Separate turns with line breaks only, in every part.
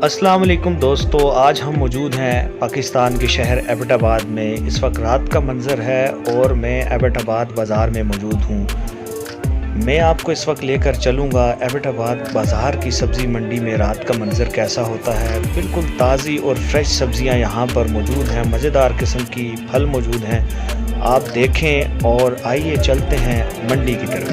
अस्सलाम वालेकुम दोस्तों, आज हम मौजूद हैं पाकिस्तान के शहर एबटाबाद में। इस वक्त रात का मंज़र है और मैं एबटाबाद बाज़ार में मौजूद हूँ। मैं आपको इस वक्त लेकर चलूँगा एबटाबाद बाज़ार की सब्ज़ी मंडी में रात का मंज़र कैसा होता है। बिल्कुल ताज़ी और फ्रेश सब्ज़ियाँ यहाँ पर मौजूद हैं, मज़ेदार किस्म की फल मौजूद हैं। आप देखें और आइए चलते हैं मंडी की तरफ।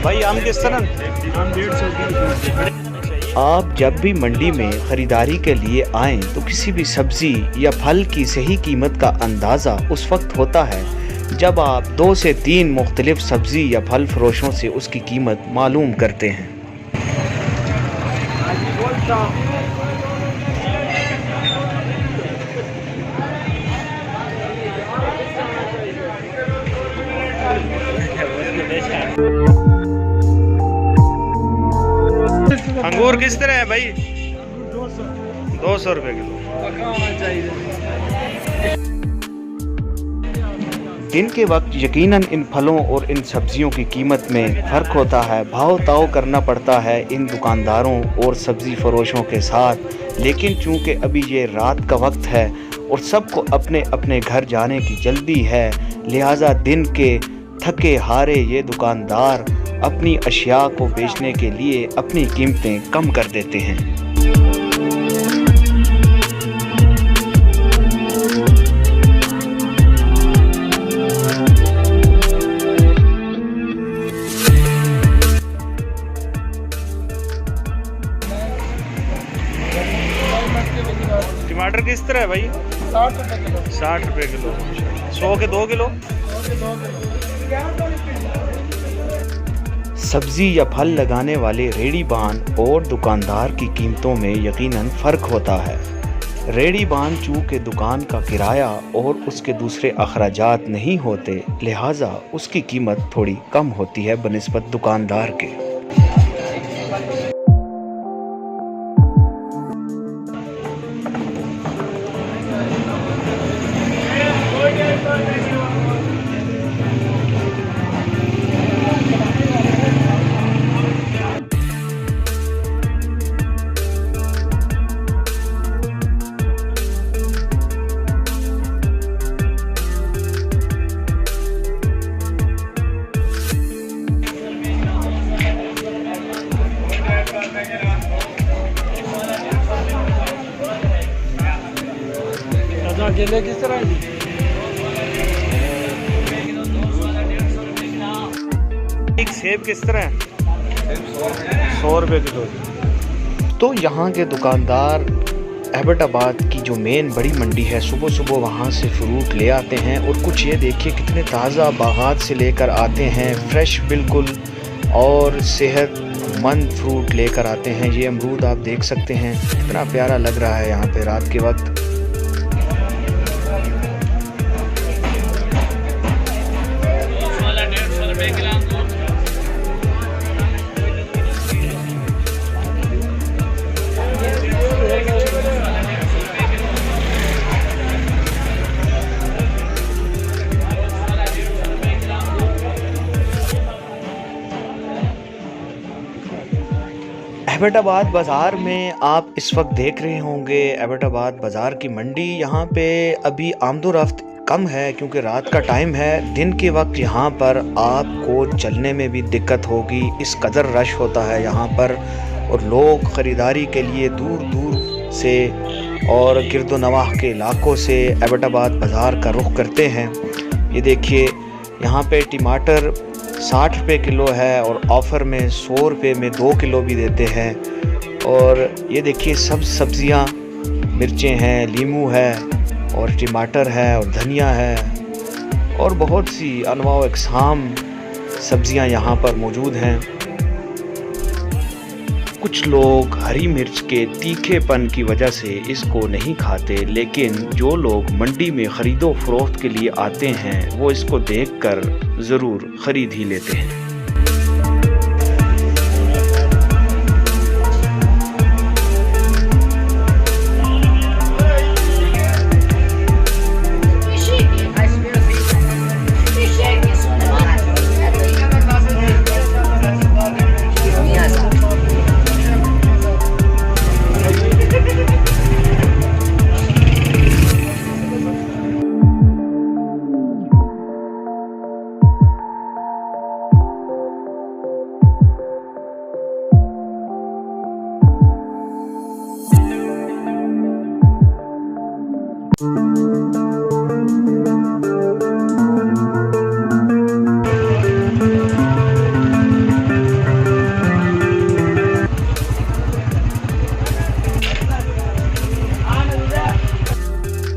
भाई आम किस तरह? आप जब भी मंडी में ख़रीदारी के लिए आएँ तो किसी भी सब्ज़ी या फल की सही कीमत का अंदाज़ा उस वक्त होता है जब आप 2 से 3 मुख्तलिफ सब्ज़ी या फल फरोशों से उसकी कीमत मालूम करते हैं। अंगूर किस तरह है भाई? 200 रुपये किलो। दिन के वक्त यकीनन इन फलों और इन सब्जियों की कीमत में फ़र्क होता है। भाव ताव करना पड़ता है इन दुकानदारों और सब्ज़ी फरोशों के साथ। लेकिन चूँकि अभी ये रात का वक्त है और सबको अपने अपने घर जाने की जल्दी है, लिहाजा दिन के थके हारे ये दुकानदार अपनी अशिया को बेचने के लिए अपनी कीमतें कम कर देते हैं। टमाटर किस तरह है भाई? 60 रुपये किलो। 100 के 2 किलो। सब्ज़ी या फल लगाने वाले रेडी बान और दुकानदार की कीमतों में यकीनन फ़र्क होता है। रेडी बान चूँकि दुकान का किराया और उसके दूसरे अखराजात नहीं होते, लिहाजा उसकी कीमत थोड़ी कम होती है बनिस्बत दुकानदार के।
केले किस तरह है?
एक सेब किस तरह है? 100 रुपये किलो। तो यहाँ के दुकानदार एबटाबाद की जो मेन बड़ी मंडी है, सुबह सुबह वहाँ से फ्रूट ले आते हैं। और कुछ ये देखिए कितने ताज़ा बागात से लेकर आते हैं, फ्रेश बिल्कुल और सेहतमंद फ्रूट लेकर आते हैं। ये अमरूद आप देख सकते हैं, कितना प्यारा लग रहा है यहाँ पे रात के वक्त। एबटाबाद बाज़ार में आप इस वक्त देख रहे होंगे एबटाबाद बाज़ार की मंडी। यहाँ पे अभी आमदोरफ्त कम है क्योंकि रात का टाइम है। दिन के वक्त यहाँ पर आपको चलने में भी दिक्कत होगी, इस कदर रश होता है यहाँ पर। और लोग ख़रीदारी के लिए दूर दूर से और गिरदो नवाह के इलाक़ों से एबटाबाद बाज़ार का रुख करते हैं। ये देखिए यहाँ पे टमाटर 60 रुपये किलो है और ऑफ़र में 100 रुपये में 2 किलो भी देते हैं। और ये देखिए सब सब्ज़ियाँ मिर्चें हैं, लीमू है और टमाटर है और धनिया है और बहुत सी अनवा व अक़साम सब्ज़ियाँ यहाँ पर मौजूद हैं। कुछ लोग हरी मिर्च के तीखेपन की वजह से इसको नहीं खाते, लेकिन जो लोग मंडी में ख़रीदो फरोख्त के लिए आते हैं वो इसको देखकर ज़रूर ख़रीद ही लेते हैं।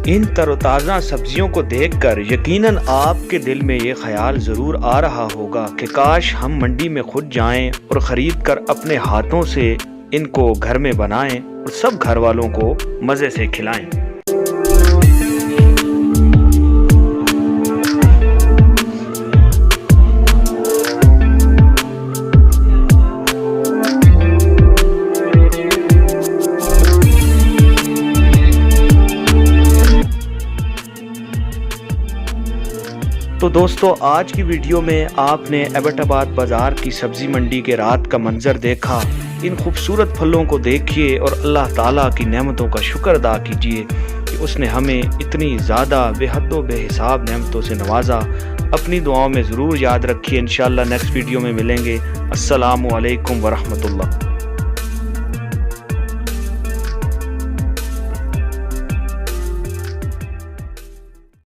इन तरोताज़ा सब्जियों को देखकर यकीनन आपके दिल में ये ख्याल ज़रूर आ रहा होगा कि काश हम मंडी में खुद जाएं और ख़रीद कर अपने हाथों से इनको घर में बनाएं और सब घर वालों को मज़े से खिलाएं। तो दोस्तों, आज की वीडियो में आपने एबटाबाद बाज़ार की सब्ज़ी मंडी के रात का मंज़र देखा। इन खूबसूरत फलों को देखिए और अल्लाह ताला की नेमतों का शुक्र अदा कीजिए कि उसने हमें इतनी ज़्यादा बेहद बेहिसाब नेमतों से नवाजा। अपनी दुआओं में ज़रूर याद रखिए। इंशाअल्लाह नेक्स्ट वीडियो में मिलेंगे। अस्सलामु अलैकुम वरहमतुल्लाह।